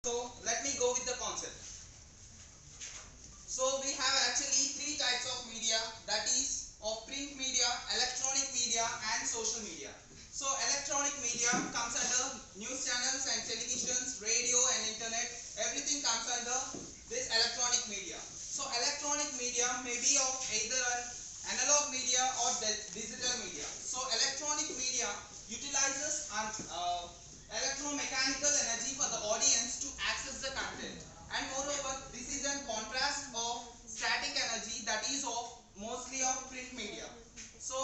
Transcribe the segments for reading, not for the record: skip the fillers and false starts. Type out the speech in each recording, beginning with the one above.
So let me go with the concept. So we have actually three types of media, that is of print media, electronic media and social media. So electronic media comes under news channels and televisions, radio and internet. Everything comes under this electronic media. So electronic media may be of either an analog media or digital media. So electronic media utilizes electromechanical energy for the audience to access the content, and moreover this is in contrast of static energy, that is of mostly of print media. So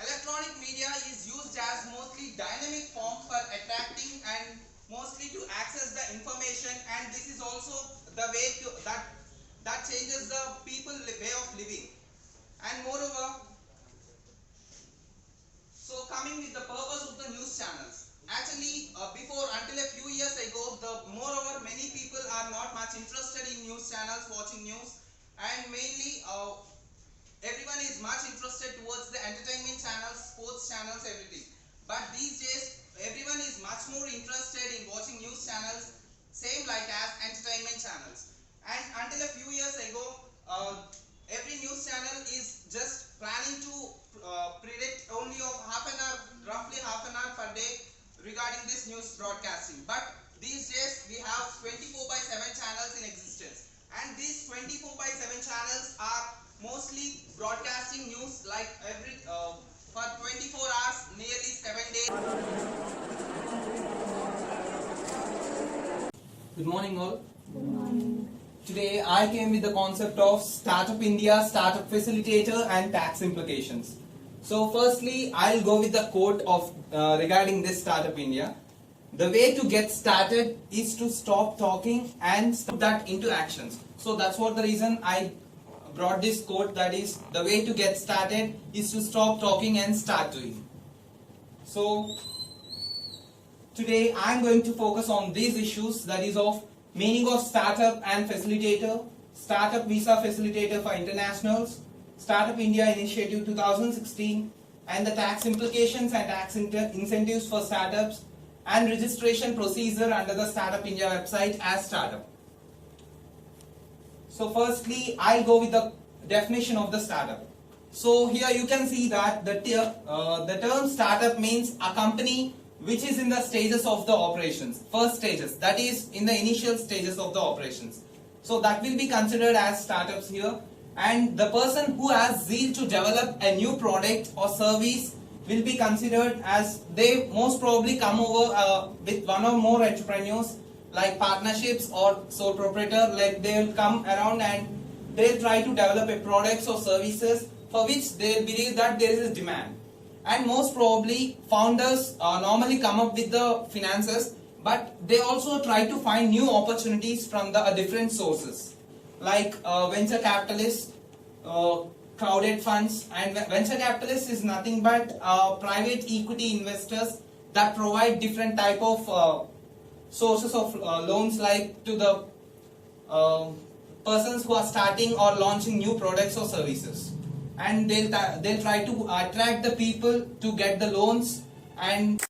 electronic media is used as mostly dynamic form for attracting and mostly to access the information, and this is also the way that changes the people way of living. And moreover, so coming with the purpose of the news channels. Actually, before until a few years ago, moreover many people are not much interested in news channels, watching news, and mainly everyone is much interested towards the entertainment channels, sports channels, everything. But these days, everyone is much more interested in watching news channels, same like as entertainment channels. And until a few years ago, every news channel is just planning to predict only of roughly half an hour per day regarding this news broadcasting. But these days we have 24/7 channels in existence, and these 24/7 channels are mostly broadcasting news like every for 24 hours, nearly 7 days. Good morning all. Today I came with the concept of Startup India, Startup Facilitator and tax implications. So firstly, I'll go with the quote of regarding this Startup India. The way to get started is to stop talking and put that into actions. So that's what the reason I brought this quote, that is the way to get started is to stop talking and start doing. So today I'm going to focus on these issues, that is of meaning of startup and facilitator, startup visa facilitator for internationals, Startup India Initiative 2016, and the tax implications and tax incentives for startups, and registration procedure under the Startup India website as startup. So firstly, I'll go with the definition of the startup. So here you can see that the term startup means a company which is in the stages of the operations, first stages, that is in the initial stages of the operations. So that will be considered as startups here, and the person who has zeal to develop a new product or service will be considered as, they most probably come over with one or more entrepreneurs, like partnerships or sole proprietor, like they'll come around and they'll try to develop a products or services for which they believe that there is a demand. And most probably founders normally come up with the finances, but they also try to find new opportunities from the different sources, like venture capitalists, crowded funds. And venture capitalists is nothing but private equity investors that provide different type of sources of loans, like to the persons who are starting or launching new products or services. And they'll try to attract the people to get the loans, and